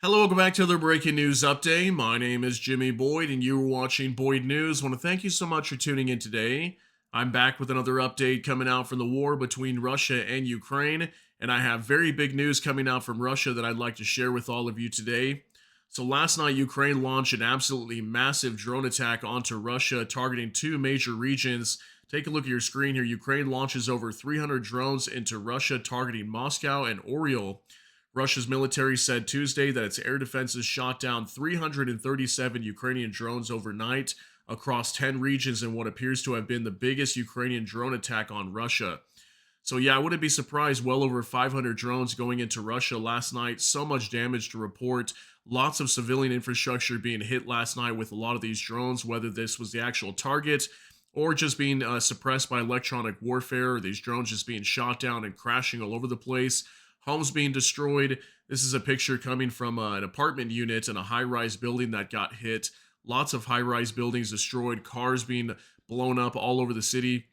Hello, welcome back to another breaking news update. My name is Jimmy Boyd, and you are watching Boyd News. I want to thank you so much for tuning in today. I'm back with another update coming out from the war between Russia and Ukraine, and I have very big news coming out from Russia that I'd like to share with all of you today. So, last night, Ukraine launched an absolutely massive drone attack onto Russia, targeting two major regions. Take a look at your screen here. Ukraine launches over 300 drones into Russia, targeting Moscow and Oryol. Russia's military said Tuesday that its air defenses shot down 337 Ukrainian drones overnight across 10 regions in what appears to have been the biggest Ukrainian drone attack on Russia. So, yeah, I wouldn't be surprised. Well over 500 drones going into Russia last night. So much damage to report. Lots of civilian infrastructure being hit last night with a lot of these drones, whether this was the actual target or just being suppressed by electronic warfare, or these drones just being shot down and crashing all over the place. Homes being destroyed. This is a picture coming from an apartment unit in a high rise building that got hit. Lots of high rise buildings destroyed, cars being blown up all over the city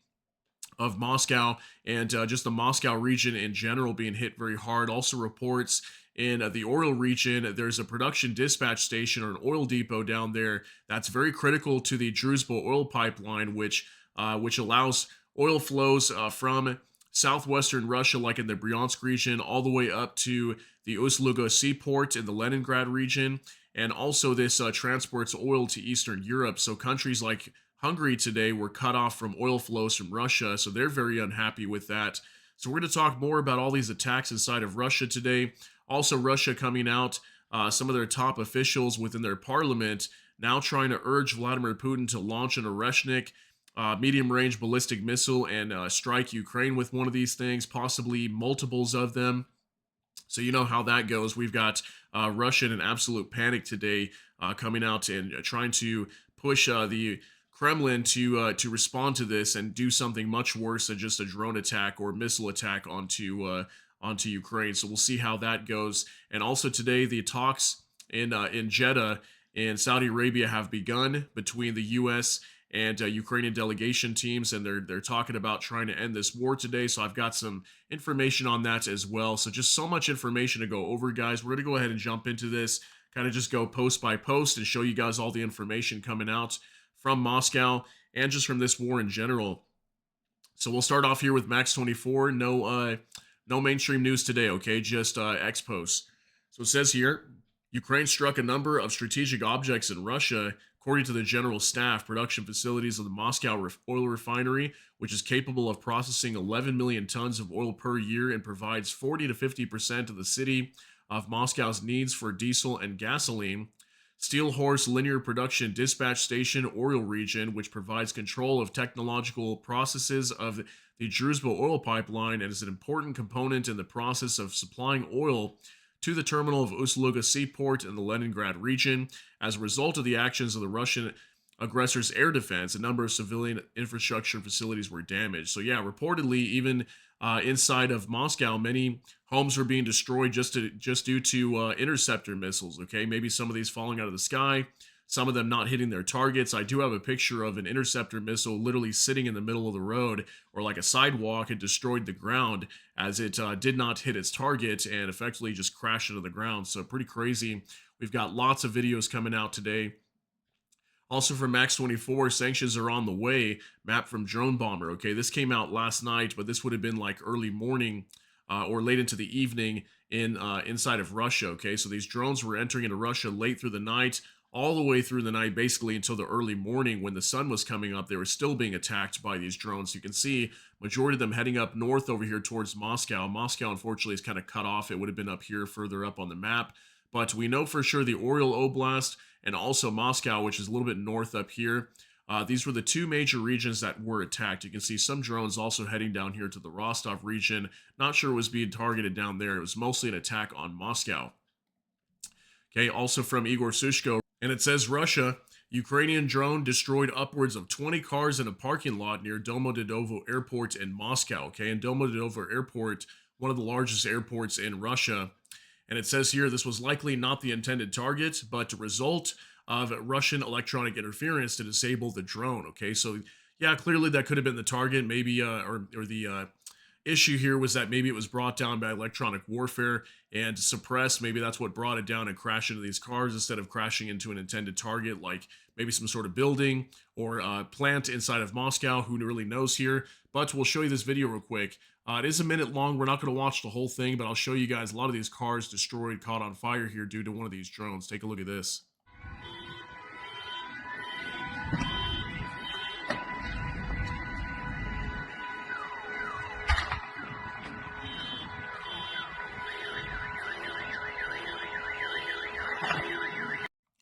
of Moscow, and just the Moscow region in general being hit very hard. Also, reports in the Oryol region, there's a production dispatch station or an oil depot down there that's very critical to the Druzhba oil pipeline, which allows oil flows from southwestern Russia, like in the Bryansk region, all the way up to the Ust-Luga seaport in the Leningrad region. And also, this transports oil to Eastern Europe. So, countries like Hungary today were cut off from oil flows from Russia. So, they're very unhappy with that. So, we're going to talk more about all these attacks inside of Russia today. Also, Russia coming out, some of their top officials within their parliament now trying to urge Vladimir Putin to launch an Oreshnik medium-range ballistic missile and strike Ukraine with one of these things, possibly multiples of them. So you know how that goes. We've got Russia in an absolute panic today, coming out and trying to push the Kremlin to respond to this and do something much worse than just a drone attack or missile attack onto Ukraine. So we'll see how that goes. And also today, the talks in Jeddah in Saudi Arabia have begun between the U.S. and Ukrainian delegation teams, and they're talking about trying to end this war today. So I've got some information on that as well. So just so much information to go over, guys. We're going to go ahead and jump into this, kind of just go post by post and show you guys all the information coming out from Moscow and just from this war in general. So we'll start off here with Max 24. No mainstream news today, okay? Just X posts. So it says here, Ukraine struck a number of strategic objects in Russia. According to the general staff, production facilities of the Moscow oil refinery, which is capable of processing 11 million tons of oil per year and provides 40 to 50% of the city of Moscow's needs for diesel and gasoline. Steel Horse Linear Production Dispatch Station, Oryol region, which provides control of technological processes of the Druzhba oil pipeline and is an important component in the process of supplying oil to the terminal of Ust-Luga seaport in the Leningrad region. As a result of the actions of the Russian aggressors' air defense, a number of civilian infrastructure facilities were damaged. So yeah, reportedly, even inside of Moscow, many homes were being destroyed just due to interceptor missiles. Okay, maybe some of these falling out of the sky, some of them not hitting their targets. I do have a picture of an interceptor missile literally sitting in the middle of the road or like a sidewalk and destroyed the ground as it did not hit its target and effectively just crashed into the ground. So pretty crazy. We've got lots of videos coming out today. Also from Max 24, sanctions are on the way. Map from Drone Bomber. Okay, this came out last night, but this would have been like early morning or late into the evening inside of Russia. Okay, so these drones were entering into Russia late through the night, all the way through the night, basically until the early morning when the sun was coming up. They were still being attacked by these drones. You can see majority of them heading up north over here towards Moscow. Moscow, unfortunately, is kind of cut off. It would have been up here further up on the map. But we know for sure the Oryol Oblast and also Moscow, which is a little bit north up here. These were the two major regions that were attacked. You can see some drones also heading down here to the Rostov region. Not sure it was being targeted down there. It was mostly an attack on Moscow. Okay, also from Igor Sushko. And it says Russia, Ukrainian drone destroyed upwards of 20 cars in a parking lot near Domodedovo Airport in Moscow. Okay, and Domodedovo Airport, one of the largest airports in Russia. And it says here this was likely not the intended target, but a result of Russian electronic interference to disable the drone. Okay, so yeah, clearly that could have been the target, maybe, or the issue here was that maybe it was brought down by electronic warfare and suppressed. Maybe that's what brought it down and crashed into these cars instead of crashing into an intended target, like maybe some sort of building or plant inside of Moscow. Who really knows here? But we'll show you this video real quick. It is a minute long. We're not going to watch the whole thing, but I'll show you guys a lot of these cars destroyed, caught on fire here due to one of these drones. Take a look at this.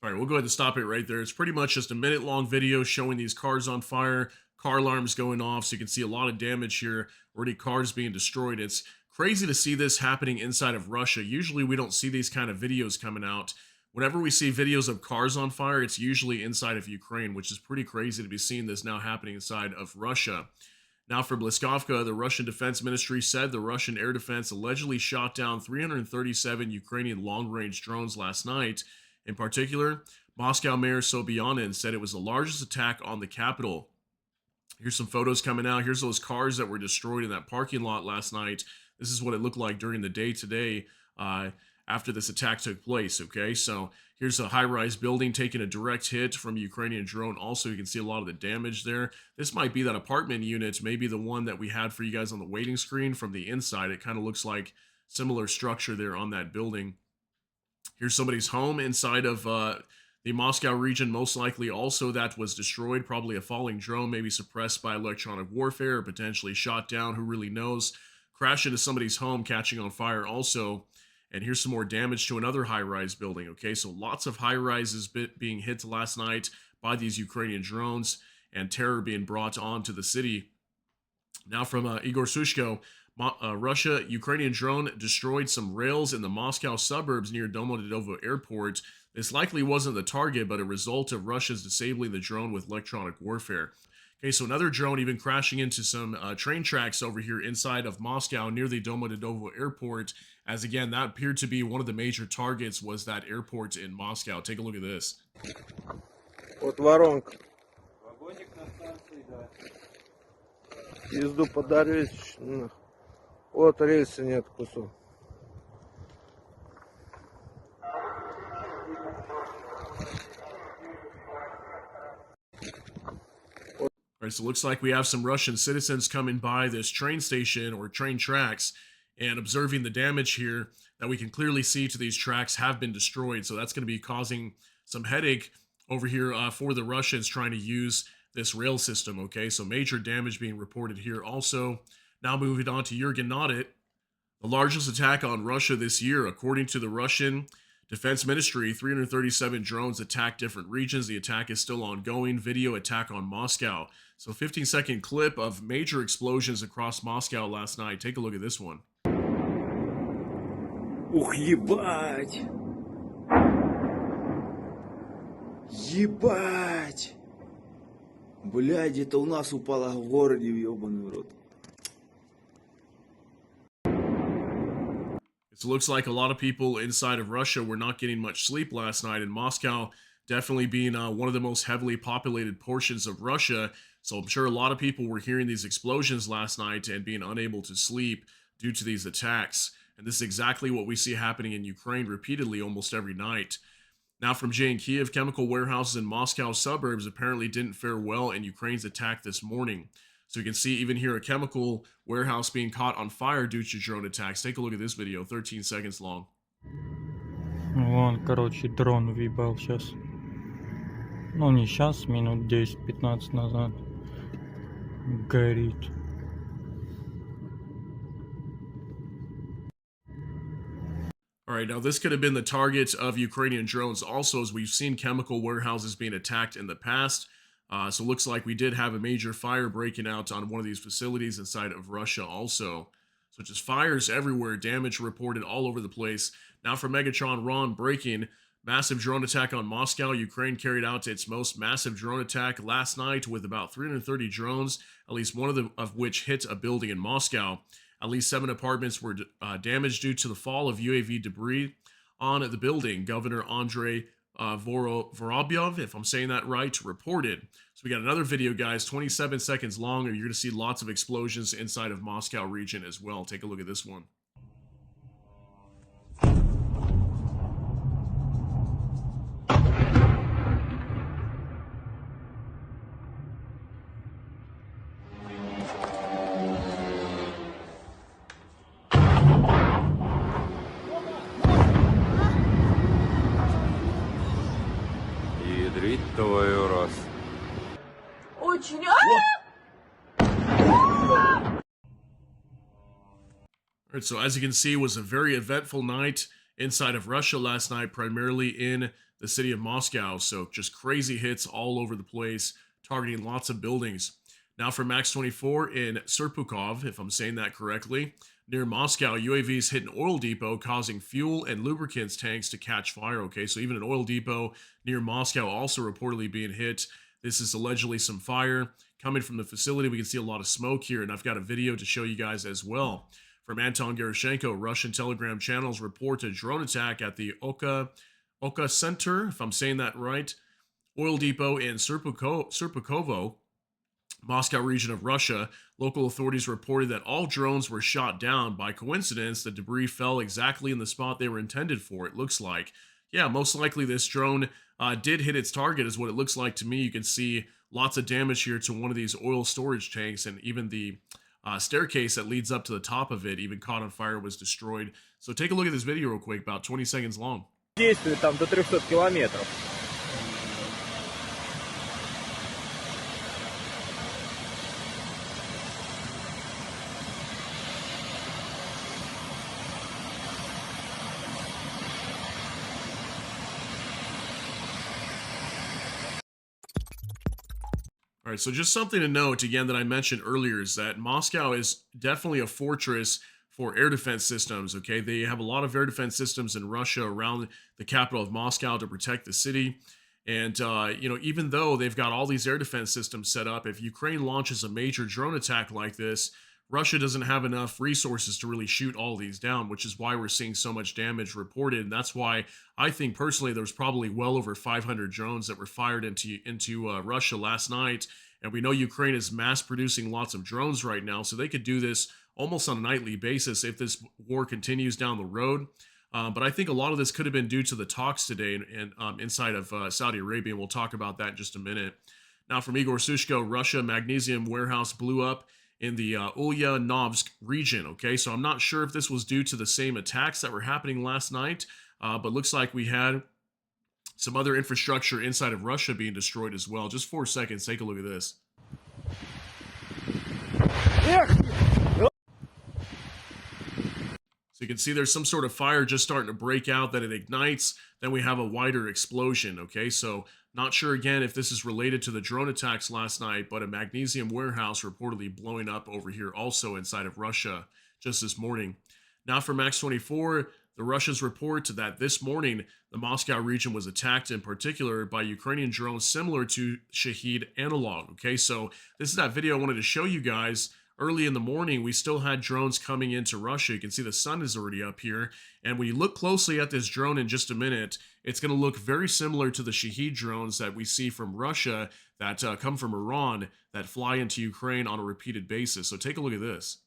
All right, we'll go ahead and stop it right there. It's pretty much just a minute long video showing these cars on fire, car alarms going off, so you can see a lot of damage here, already cars being destroyed. It's crazy to see this happening inside of Russia. Usually we don't see these kind of videos coming out. Whenever we see videos of cars on fire, it's usually inside of Ukraine, which is pretty crazy to be seeing this now happening inside of Russia. Now for Bliskovka, the Russian Defense Ministry said the Russian air defense allegedly shot down 337 Ukrainian long-range drones last night. In particular, Moscow Mayor Sobyanin said it was the largest attack on the capital. Here's some photos coming out. Here's those cars that were destroyed in that parking lot last night. This is what it looked like during the day today after this attack took place, okay? So here's a high-rise building taking a direct hit from a Ukrainian drone. Also, you can see a lot of the damage there. This might be that apartment unit, maybe the one that we had for you guys on the waiting screen from the inside. It kind of looks like similar structure there on that building. Here's somebody's home inside of the Moscow region, most likely also that was destroyed, probably a falling drone, maybe suppressed by electronic warfare or potentially shot down, who really knows. Crashed into somebody's home, catching on fire also. And here's some more damage to another high-rise building, okay? So lots of high-rises being hit last night by these Ukrainian drones and terror being brought onto the city. Now from Igor Sushko, Russia, Ukrainian drone destroyed some rails in the Moscow suburbs near Domodedovo Airport. This likely wasn't the target, but a result of Russia's disabling the drone with electronic warfare. Okay, so another drone even crashing into some train tracks over here inside of Moscow near the Domodedovo Airport. As again, that appeared to be one of the major targets was that airport in Moscow. Take a look at this. Вот воронка. Вагоник на станции, да. Езду подарись. Вот рельсы нет кусок. All right, so it looks like we have some Russian citizens coming by this train station or train tracks and observing the damage here that we can clearly see to these tracks have been destroyed. So that's going to be causing some headache over here for the Russians trying to use this rail system, okay? So major damage being reported here also. Now moving on to Jurgen Nodit, the largest attack on Russia this year. According to the Russian Defense Ministry, 337 drones attacked different regions. The attack is still ongoing. Video attack on Moscow. So 15-second clip of major explosions across Moscow last night. Take a look at this one. Ух, ебать! Ебать! Блядь, это у нас упало в городе, ёбаный рот. It looks like a lot of people inside of Russia were not getting much sleep last night, and Moscow definitely being one of the most heavily populated portions of Russia. So I'm sure a lot of people were hearing these explosions last night and being unable to sleep due to these attacks. And this is exactly what we see happening in Ukraine repeatedly almost every night. Now from Jay and Kiev, chemical warehouses in Moscow suburbs apparently didn't fare well in Ukraine's attack this morning. So you can see even here a chemical warehouse being caught on fire due to drone attacks. Take a look at this video, 13 seconds long. Вон, короче, дрон въебал сейчас. Ну, не сейчас, минут 10-15 назад. Горит. All right, now this could have been the target of Ukrainian drones also, as we've seen chemical warehouses being attacked in the past. So it looks like we did have a major fire breaking out on one of these facilities inside of Russia also. So just fires everywhere, damage reported all over the place. Now for Megatron Ron breaking, massive drone attack on Moscow. Ukraine carried out its most massive drone attack last night with about 330 drones, at least one of which hit a building in Moscow. At least 7 apartments were damaged due to the fall of UAV debris on the building. Governor Andrei Vorobyov, if I'm saying that right, reported. So we got another video, guys, 27 seconds long, and you're going to see lots of explosions inside of Moscow region as well. Take a look at this one. Ядрить твою раз. Очень. All right, so as you can see, it was a very eventful night inside of Russia last night, primarily in the city of Moscow. So just crazy hits all over the place, targeting lots of buildings. Now for Max 24 in Serpukov, if I'm saying that correctly, near Moscow, UAVs hit an oil depot, causing fuel and lubricants tanks to catch fire. Okay, so even an oil depot near Moscow also reportedly being hit. This is allegedly some fire coming from the facility. We can see a lot of smoke here, and I've got a video to show you guys as well. From Anton Gerashenko, Russian Telegram channels report a drone attack at the Oka Center, if I'm saying that right, oil depot in Serpukovo, Moscow region of Russia. Local authorities reported that all drones were shot down. By coincidence, the debris fell exactly in the spot they were intended for, it looks like. Yeah, most likely this drone did hit its target, is what it looks like to me. You can see lots of damage here to one of these oil storage tanks, and even the staircase that leads up to the top of it, even caught on fire, was destroyed. So take a look at this video real quick, about 20 seconds long. Действует там до 300 километров. All right, so just something to note again that I mentioned earlier is that Moscow is definitely a fortress for air defense systems. Okay, they have a lot of air defense systems in Russia around the capital of Moscow to protect the city. And even though they've got all these air defense systems set up, if Ukraine launches a major drone attack like this, Russia doesn't have enough resources to really shoot all these down, which is why we're seeing so much damage reported. And that's why I think personally there's probably well over 500 drones that were fired into Russia last night. And we know Ukraine is mass producing lots of drones right now, so they could do this almost on a nightly basis if this war continues down the road. But I think a lot of this could have been due to the talks today and inside of Saudi Arabia, and we'll talk about that in just a minute. Now from Igor Sushko, Russia magnesium warehouse blew up in the Ulyanovsk region. Okay, so I'm not sure if this was due to the same attacks that were happening last night, but looks like we had some other infrastructure inside of Russia being destroyed as well. Just 4 seconds, take a look at this. So you can see there's some sort of fire just starting to break out, that it ignites, then we have a wider explosion. Okay, so not sure again if this is related to the drone attacks last night, but a magnesium warehouse reportedly blowing up over here also inside of Russia just this morning. Now for Max 24, the Russians report that this morning the Moscow region was attacked in particular by Ukrainian drones similar to Shahed analog. Okay, so this is that video I wanted to show you guys. Early in the morning, we still had drones coming into Russia. You can see the sun is already up here. And when you look closely at this drone in just a minute, it's going to look very similar to the Shahed drones that we see from Russia that come from Iran that fly into Ukraine on a repeated basis. So take a look at this.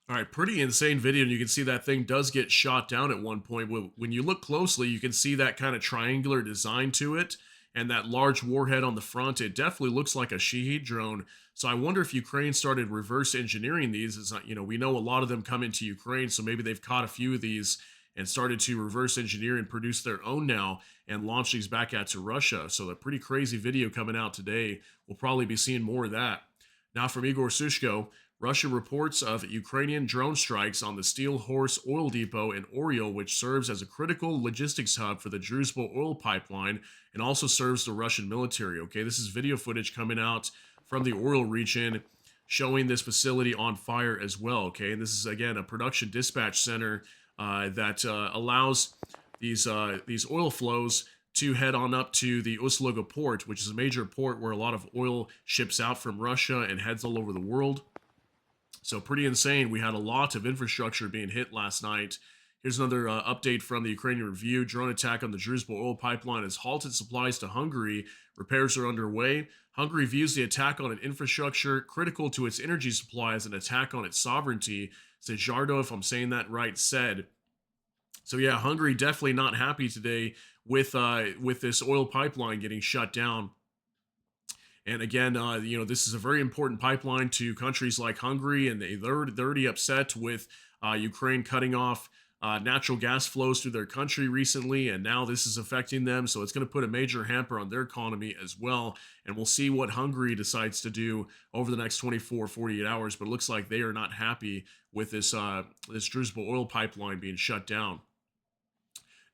All right, pretty insane video, and you can see that thing does get shot down at one point. When you look closely, you can see that kind of triangular design to it, and that large warhead on the front. It definitely looks like a Shahed drone. So I wonder if Ukraine started reverse engineering these. It's not, we know a lot of them come into Ukraine, so maybe they've caught a few of these and started to reverse engineer and produce their own now and launch these back out to Russia. So a pretty crazy video coming out today. We'll probably be seeing more of that. Now from Igor Sushko, Russia reports of Ukrainian drone strikes on the Steel Horse oil depot in Oryol, which serves as a critical logistics hub for the Druzhba oil pipeline and also serves the Russian military. Okay, this is video footage coming out from the Oryol region. showing this facility on fire as well. Okay, and this is again a production dispatch center that allows these oil flows to head on up to the Usluga port, which is a major port where a lot of oil ships out from Russia and heads all over the world. So pretty insane. We had a lot of infrastructure being hit last night. Here's another update from the Ukrainian Review. Drone attack on the Druzhba oil pipeline has halted supplies to Hungary. Repairs are underway. Hungary views the attack on an infrastructure critical to its energy supply as an attack on its sovereignty. Sejardo, if I'm saying that right, said. So yeah, Hungary definitely not happy today with this oil pipeline getting shut down. And again, this is a very important pipeline to countries like Hungary, and they're already upset with Ukraine cutting off natural gas flows through their country recently, and now this is affecting them. So it's going to put a major hamper on their economy as well. And we'll see what Hungary decides to do over the next 24, 48 hours. But it looks like they are not happy with this Druzhba oil pipeline being shut down.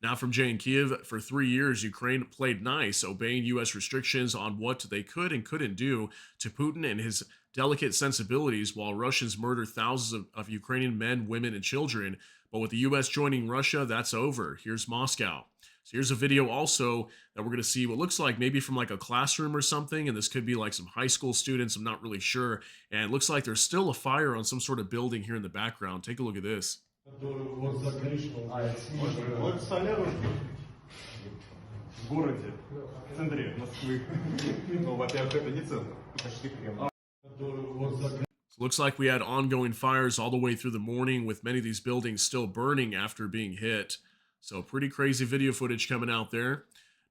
Now from Jay in Kiev, for 3 years, Ukraine played nice, obeying U.S. restrictions on what they could and couldn't do to Putin and his delicate sensibilities, while Russians murder thousands of Ukrainian men, women, and children. But with the U.S. joining Russia, that's over. Here's Moscow. So here's a video also that we're going to see what looks like maybe from like a classroom or something, and this could be like some high school students, I'm not really sure. And it looks like there's still a fire on some sort of building here in the background. Take a look at this. Looks like we had ongoing fires all the way through the morning, with many of these buildings still burning after being hit. So pretty crazy video footage coming out there.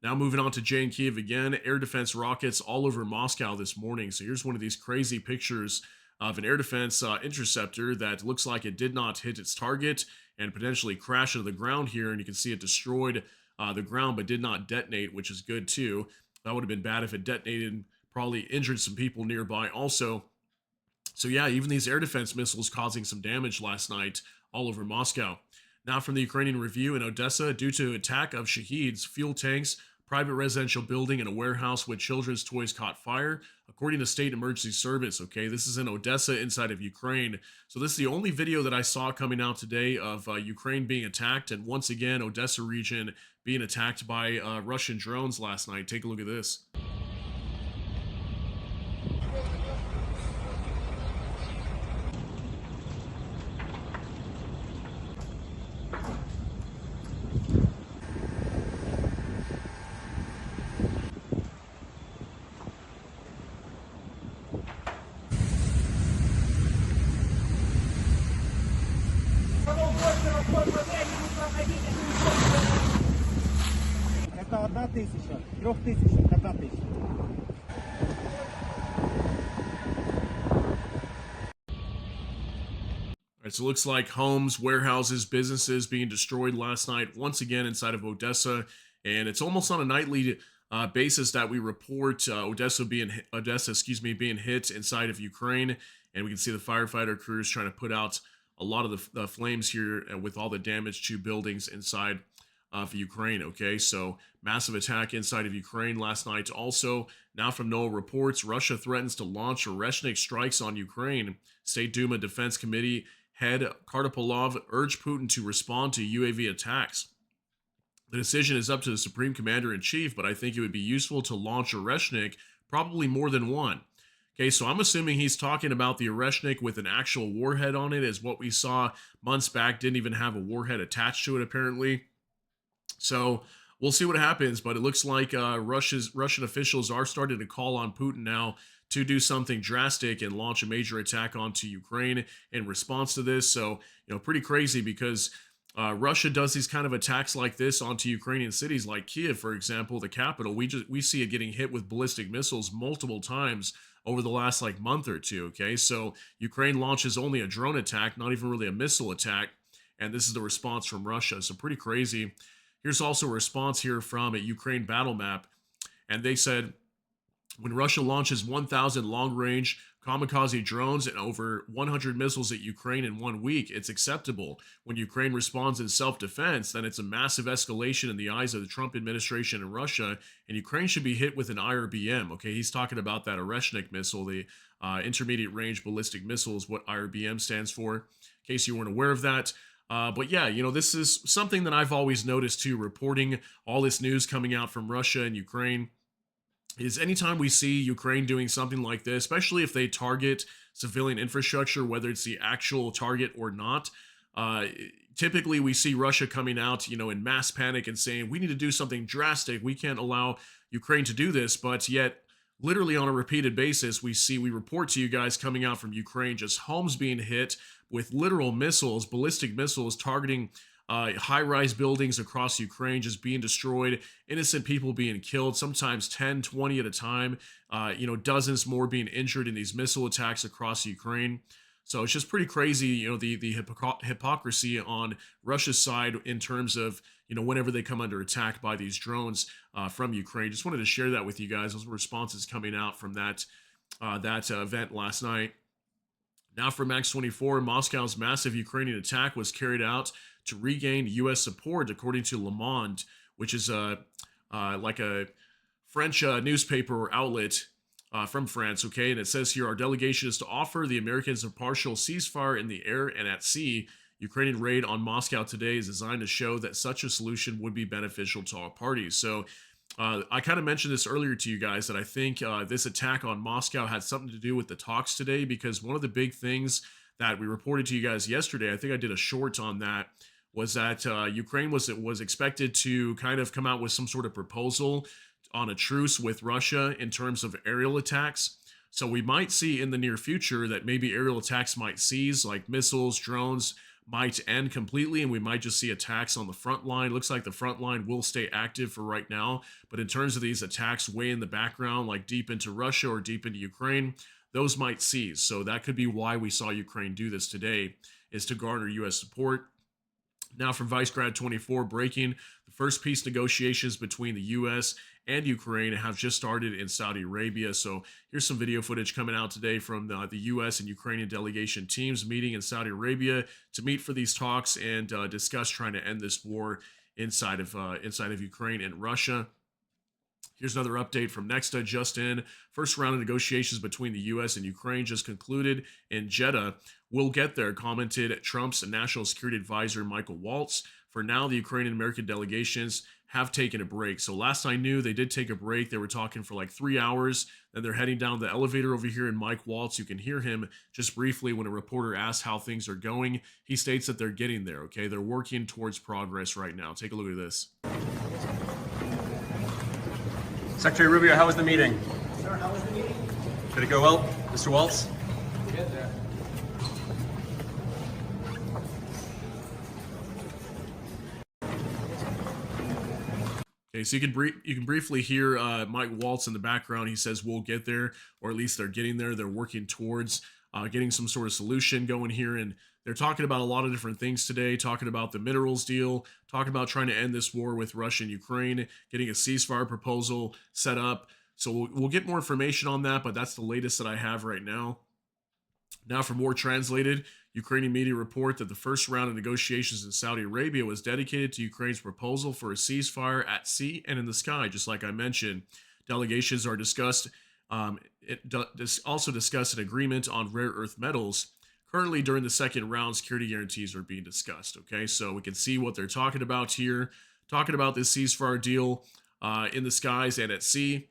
Now moving on to Jay in Kiev again, air defense rockets all over Moscow this morning. So here's one of these crazy pictures of an air defense interceptor that looks like it did not hit its target and potentially crash into the ground here. And you can see it destroyed the ground but did not detonate, which is good too. That would have been bad if it detonated, probably injured some people nearby also. So yeah, even these air defense missiles causing some damage last night all over Moscow. Now from the Ukrainian Review, in Odessa, due to attack of Shaheeds, fuel tanks, private residential building, and a warehouse with children's toys caught fire, according to State Emergency Service. Okay, this is in Odessa inside of Ukraine. So this is the only video that I saw coming out today of Ukraine being attacked, and once again, Odessa region being attacked by Russian drones last night. Take a look at this. Это 1000, 3000, 1000. All right, so it looks like homes, warehouses, businesses being destroyed last night once again inside of Odessa, and it's almost on a nightly basis that we report Odessa being hit inside of Ukraine, and we can see the firefighter crews trying to put out a lot of the flames here with all the damage to buildings inside of Ukraine. Okay, so massive attack inside of Ukraine last night. Also, now from NOAA reports, Russia threatens to launch Oreshnik strikes on Ukraine. State Duma Defense Committee head Kartapolov urged Putin to respond to UAV attacks. The decision is up to the Supreme Commander-in-Chief, but I think it would be useful to launch Oreshnik, probably more than one. Okay, so I'm assuming he's talking about the Oreshnik with an actual warhead on it, as what we saw months back didn't even have a warhead attached to it, apparently. So we'll see what happens, but it looks like Russian officials are starting to call on Putin now to do something drastic and launch a major attack onto Ukraine in response to this. So, pretty crazy, because Russia does these kind of attacks like this onto Ukrainian cities like Kiev, for example, the capital. We see it getting hit with ballistic missiles multiple times over the last month or two. Okay, so Ukraine launches only a drone attack, not even really a missile attack, and this is the response from Russia. So pretty crazy. Here's also a response here from a Ukraine battle map, and they said, when Russia launches 1,000 long-range kamikaze drones and over 100 missiles at Ukraine in 1 week, it's acceptable. When Ukraine responds in self-defense, then it's a massive escalation in the eyes of the Trump administration and Russia, and Ukraine should be hit with an IRBM. Okay, he's talking about that Oreshnik missile, the intermediate range ballistic missile is what IRBM stands for, in case you weren't aware of that. But yeah, this is something that I've always noticed too, reporting all this news coming out from Russia and Ukraine, is anytime we see Ukraine doing something like this, especially if they target civilian infrastructure, whether it's the actual target or not, uh, typically we see Russia coming out, in mass panic and saying, we need to do something drastic. We can't allow Ukraine to do this. But yet, literally on a repeated basis, we report to you guys coming out from Ukraine, just homes being hit with literal missiles, ballistic missiles targeting high-rise buildings across Ukraine just being destroyed, innocent people being killed, sometimes 10, 20 at a time, dozens more being injured in these missile attacks across Ukraine. So it's just pretty crazy, the hypocrisy on Russia's side in terms of, whenever they come under attack by these drones from Ukraine. Just wanted to share that with you guys. Those were responses coming out from that event last night. Now for Max 24, Moscow's massive Ukrainian attack was carried out to regain U.S. support, according to Le Monde, which is like a French newspaper or outlet from France, okay? And it says here, our delegation is to offer the Americans a partial ceasefire in the air and at sea. Ukrainian raid on Moscow today is designed to show that such a solution would be beneficial to all parties. So I kind of mentioned this earlier to you guys that I think this attack on Moscow had something to do with the talks today, because one of the big things that we reported to you guys yesterday, I think I did a short on that, was that Ukraine was expected to kind of come out with some sort of proposal on a truce with Russia in terms of aerial attacks. So we might see in the near future that maybe aerial attacks might cease, like missiles, drones might end completely, and we might just see attacks on the front line. Looks like the front line will stay active for right now, but in terms of these attacks way in the background, like deep into Russia or deep into Ukraine, those might cease. So that could be why we saw Ukraine do this today, is to garner U.S. support. Now from Vice Grad 24, breaking, the first peace negotiations between the U.S. and Ukraine have just started in Saudi Arabia. So here's some video footage coming out today from the U.S. and Ukrainian delegation teams meeting in Saudi Arabia to meet for these talks and discuss trying to end this war inside of Ukraine and Russia. Here's another update from Nexta just in. First round of negotiations between the U.S. and Ukraine just concluded in Jeddah. We'll get there, commented Trump's National Security Advisor Michael Waltz. For now, the Ukrainian American delegations have taken a break. So last I knew, they did take a break. They were talking for like 3 hours. Then they're heading down the elevator over here, and Mike Waltz, you can hear him just briefly when a reporter asks how things are going. He states that they're getting there, okay? They're working towards progress right now. Take a look at this. Secretary Rubio, how was the meeting? Sir, how was the meeting? Did it go well, Mr. Waltz? Okay, so you can briefly hear Mike Waltz in the background. He says we'll get there, or at least they're getting there. They're working towards getting some sort of solution going here, and they're talking about a lot of different things today. Talking about the minerals deal, talking about trying to end this war with Russia and Ukraine, getting a ceasefire proposal set up. So we'll get more information on that, but that's the latest that I have right now. Now for more translated, Ukrainian media report that the first round of negotiations in Saudi Arabia was dedicated to Ukraine's proposal for a ceasefire at sea and in the sky, just like I mentioned. Delegations are discussed. Also discussed an agreement on rare earth metals. Currently, during the second round, security guarantees are being discussed. Okay, so we can see what they're talking about here. Talking about this ceasefire deal in the skies and at sea.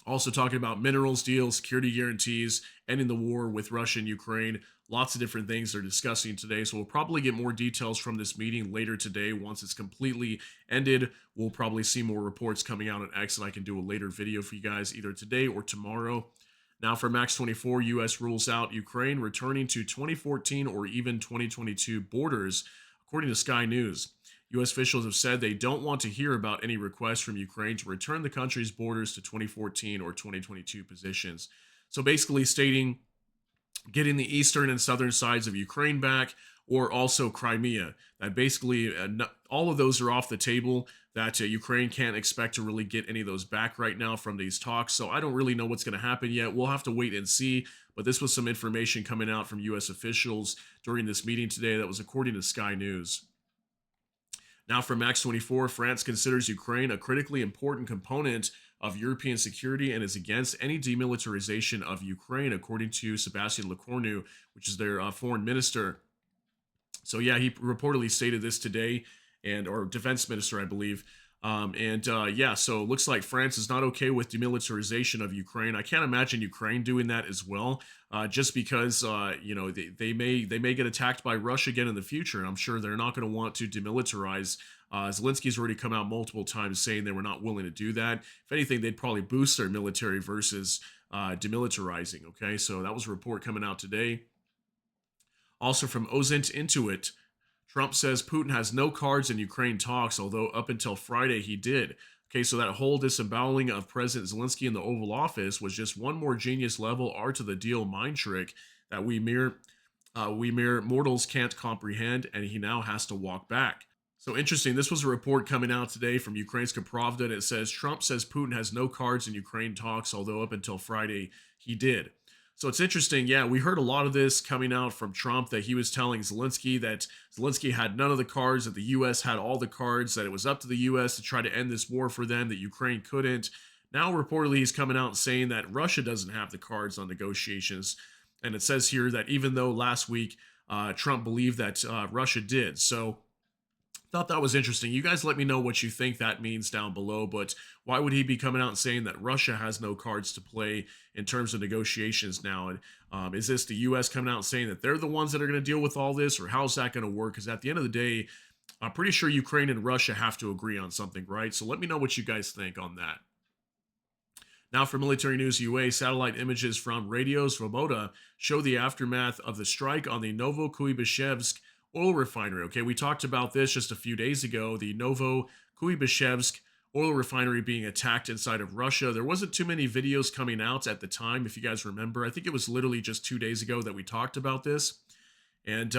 Also talking about minerals deals, security guarantees, ending the war with Russia and Ukraine. Lots of different things they're discussing today. So we'll probably get more details from this meeting later today. Once it's completely ended, we'll probably see more reports coming out on X, and I can do a later video for you guys either today or tomorrow. Now for Max 24, U.S. rules out Ukraine returning to 2014 or even 2022 borders, according to Sky News. U.S. officials have said they don't want to hear about any requests from Ukraine to return the country's borders to 2014 or 2022 positions. So basically stating getting the eastern and southern sides of Ukraine back, or also Crimea. That basically all of those are off the table, that Ukraine can't expect to really get any of those back right now from these talks. So I don't really know what's going to happen yet. We'll have to wait and see. But this was some information coming out from U.S. officials during this meeting today that was according to Sky News. Now from Max 24, France considers Ukraine a critically important component of European security and is against any demilitarization of Ukraine, according to Sebastian Lecornu, which is their foreign minister. So yeah, he reportedly stated this today, or defense minister, I believe. Yeah, so it looks like France is not okay with demilitarization of Ukraine. I can't imagine Ukraine doing that as well, just because they may get attacked by Russia again in the future. And I'm sure they're not going to want to demilitarize. Zelensky's already come out multiple times saying they were not willing to do that. If anything, they'd probably boost their military versus demilitarizing. Okay, so that was a report coming out today. Also from Ozent Intuit, Trump says Putin has no cards in Ukraine talks, although up until Friday he did. Okay, so that whole disemboweling of President Zelensky in the Oval Office was just one more genius level art to the deal mind trick that we mere mortals can't comprehend, and he now has to walk back. So interesting, this was a report coming out today from Ukrainska Pravda, and it says Trump says Putin has no cards in Ukraine talks, although up until Friday he did. So it's interesting. Yeah, we heard a lot of this coming out from Trump, that he was telling Zelensky that Zelensky had none of the cards, that the U.S. had all the cards, that it was up to the U.S. to try to end this war for them, that Ukraine couldn't. Now, reportedly, he's coming out and saying that Russia doesn't have the cards on negotiations. And it says here that even though last week Trump believed that Russia did. So thought that was interesting. You guys let me know what you think that means down below, but why would he be coming out and saying that Russia has no cards to play in terms of negotiations now? And is this the U.S. coming out and saying that they're the ones that are going to deal with all this, or how's that going to work? Because at the end of the day, I'm pretty sure Ukraine and Russia have to agree on something, right? So let me know what you guys think on that. Now for Military News UA, satellite images from Radio Svoboda show the aftermath of the strike on the Novokuybishevsk oil refinery. Okay, we talked about this just a few days ago, the Novokuybishevsk oil refinery being attacked inside of Russia. There wasn't too many videos coming out at the time, if you guys remember. I think it was literally just 2 days ago that we talked about this. And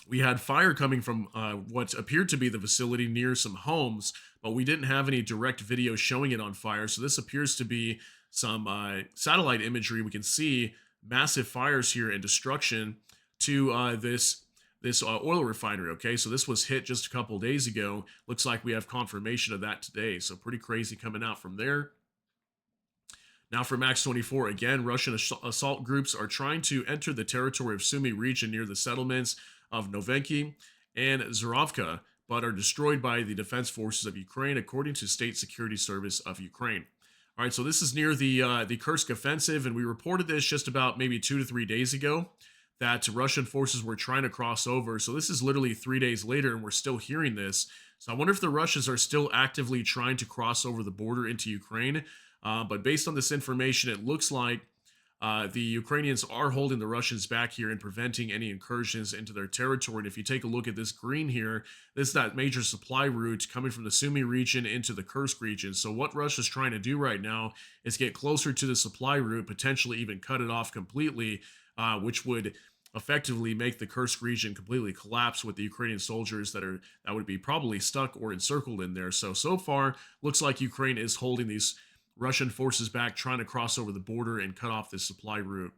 we had fire coming from what appeared to be the facility near some homes, but we didn't have any direct video showing it on fire. So this appears to be some satellite imagery. We can see massive fires here and destruction to this oil refinery. Okay, so this was hit just a couple days ago. Looks like we have confirmation of that today. So pretty crazy coming out from there. Now for Max 24, again, Russian assault groups are trying to enter the territory of Sumy region near the settlements of Novenki and Zarovka, but are destroyed by the defense forces of Ukraine, according to State Security Service of Ukraine. All right, so this is near the Kursk offensive, and we reported this just about maybe 2 to 3 days ago, that Russian forces were trying to cross over. So this is literally 3 days later, and we're still hearing this. So I wonder if the Russians are still actively trying to cross over the border into Ukraine. But based on this information, it looks like the Ukrainians are holding the Russians back here and preventing any incursions into their territory. And if you take a look at this green here, this is that major supply route coming from the Sumy region into the Kursk region. So what Russia's trying to do right now is get closer to the supply route, potentially even cut it off completely, which would effectively make the Kursk region completely collapse with the Ukrainian soldiers that would be probably stuck or encircled in there. So far, looks like Ukraine is holding these Russian forces back, trying to cross over the border and cut off this supply route.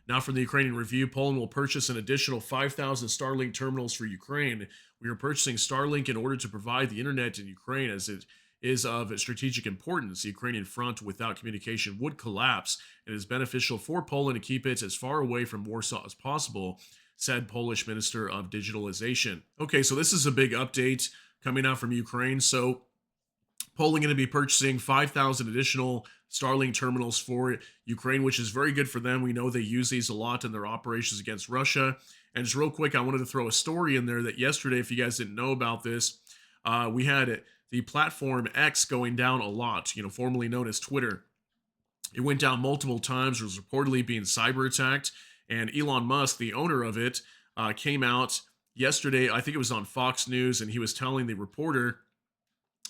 Now from the Ukrainian Review, Poland will purchase an additional 5,000 Starlink terminals for Ukraine. We are purchasing Starlink in order to provide the internet in Ukraine, as it is of strategic importance. The Ukrainian front without communication would collapse. It is beneficial for Poland to keep it as far away from Warsaw as possible, said Polish Minister of Digitalization. Okay, so this is a big update coming out from Ukraine. So Poland going to be purchasing 5,000 additional Starlink terminals for Ukraine, which is very good for them. We know they use these a lot in their operations against Russia. And just real quick, I wanted to throw a story in there that yesterday, if you guys didn't know about this, we had the platform X going down a lot, formerly known as Twitter. It went down multiple times, was reportedly being cyber attacked, and Elon Musk, the owner of it, came out yesterday, I think it was on Fox News, and he was telling the reporter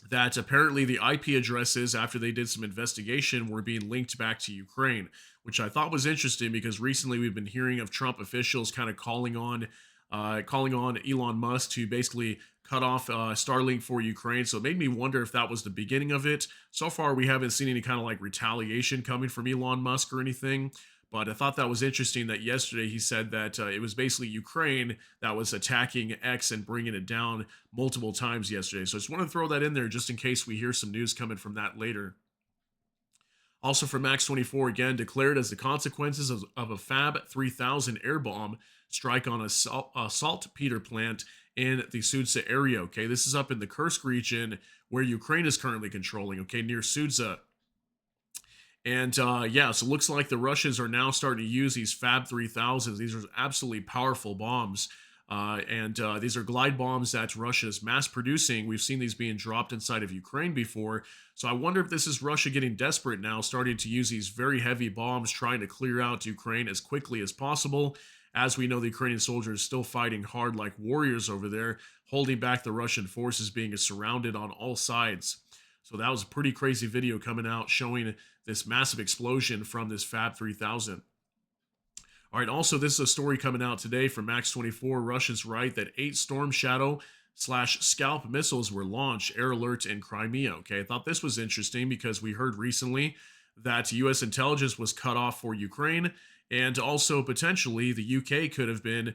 that apparently the IP addresses, after they did some investigation, were being linked back to Ukraine, which I thought was interesting because recently we've been hearing of Trump officials kind of calling on Elon Musk to basically cut off Starlink for Ukraine. So it made me wonder if that was the beginning of it. So far, we haven't seen any kind of like retaliation coming from Elon Musk or anything. But I thought that was interesting that yesterday he said that it was basically Ukraine that was attacking X and bringing it down multiple times yesterday. So I just want to throw that in there just in case we hear some news coming from that later. Also from Max 24, again, declared as the consequences of a Fab 3000 air bomb strike on a saltpeter plant in the Sudza area. Okay, this is up in the Kursk region where Ukraine is currently controlling, okay, near Sudza. And yeah, so it looks like the Russians are now starting to use these Fab 3000s. These are absolutely powerful bombs. And these are glide bombs that Russia is mass producing. We've seen these being dropped inside of Ukraine before. So I wonder if this is Russia getting desperate now, starting to use these very heavy bombs, trying to clear out Ukraine as quickly as possible. As we know, the Ukrainian soldiers still fighting hard like warriors over there, holding back the Russian forces being surrounded on all sides. So that was a pretty crazy video coming out showing this massive explosion from this Fab 3000. All right, also, this is a story coming out today from Max 24. Russians write that 8 Storm Shadow / Scalp missiles were launched, air alert in Crimea. Okay, I thought this was interesting because we heard recently that U.S. intelligence was cut off for Ukraine, and also potentially the UK could have been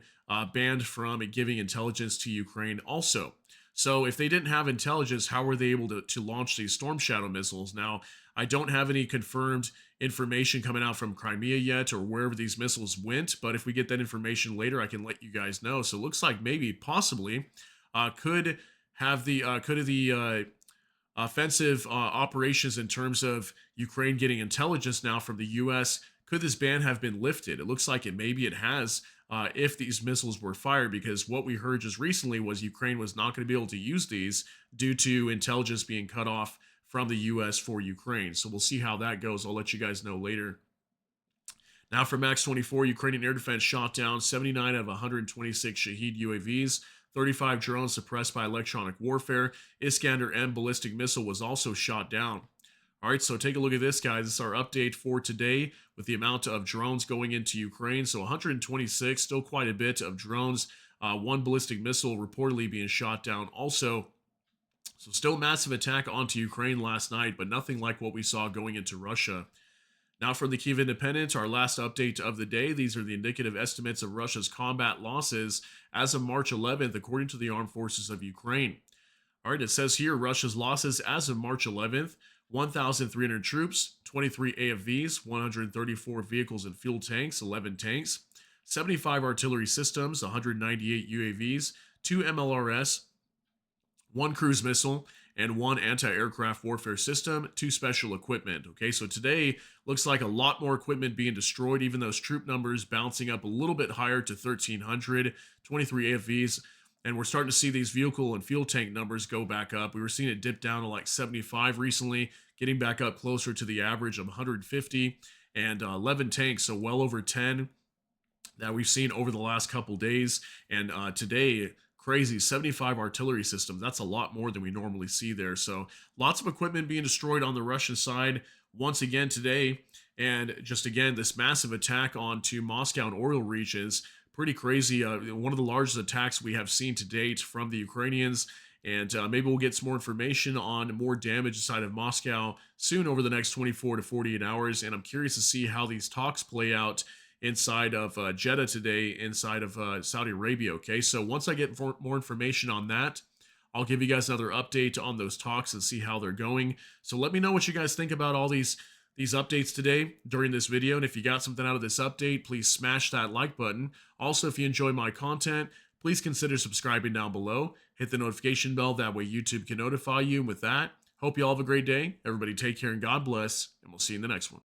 banned from giving intelligence to Ukraine also. So if they didn't have intelligence, how were they able to launch these Storm Shadow missiles? Now, I don't have any confirmed information coming out from Crimea yet or wherever these missiles went, but if we get that information later, I can let you guys know. So it looks like maybe possibly could the offensive operations in terms of Ukraine getting intelligence now from the U.S., could this ban have been lifted? It looks like it has if these missiles were fired, because what we heard just recently was Ukraine was not going to be able to use these due to intelligence being cut off from the U.S. for Ukraine. So we'll see how that goes. I'll let you guys know later. Now for Max 24, Ukrainian air defense shot down 79 out of 126 Shahed UAVs, 35 drones suppressed by electronic warfare. Iskander-M ballistic missile was also shot down. All right, so take a look at this, guys. This is our update for today with the amount of drones going into Ukraine. So 126, still quite a bit of drones. One ballistic missile reportedly being shot down also. So still massive attack onto Ukraine last night, but nothing like what we saw going into Russia. Now for the Kyiv Independent, our last update of the day. These are the indicative estimates of Russia's combat losses as of March 11th, according to the Armed Forces of Ukraine. All right, it says here Russia's losses as of March 11th, 1,300 troops, 23 AFVs, 134 vehicles and fuel tanks, 11 tanks, 75 artillery systems, 198 UAVs, 2 MLRS, 1 cruise missile, and 1 anti-aircraft warfare system, 2 special equipment. Okay, so today looks like a lot more equipment being destroyed, even those troop numbers bouncing up a little bit higher to 1,300, 23 AFVs, and we're starting to see these vehicle and fuel tank numbers go back up. We were seeing it dip down to like 75 recently, getting back up closer to the average of 150, and 11 tanks, so well over 10 that we've seen over the last couple days. And today, crazy 75 artillery systems. That's a lot more than we normally see there. So lots of equipment being destroyed on the Russian side once again today. And just again, this massive attack onto Moscow and Oryol regions, pretty crazy. One of the largest attacks we have seen to date from the Ukrainians. And maybe we'll get some more information on more damage inside of Moscow soon over the next 24 to 48 hours. And I'm curious to see how these talks play out inside of Jeddah today, inside of Saudi Arabia. Okay, so once I get more information on that, I'll give you guys another update on those talks and see how they're going. So let me know what you guys think about all these updates today during this video. And if you got something out of this update, please smash that like button. Also, if you enjoy my content, please consider subscribing down below. Hit the notification bell. That way YouTube can notify you. And with that, hope you all have a great day. Everybody take care and God bless. And we'll see you in the next one.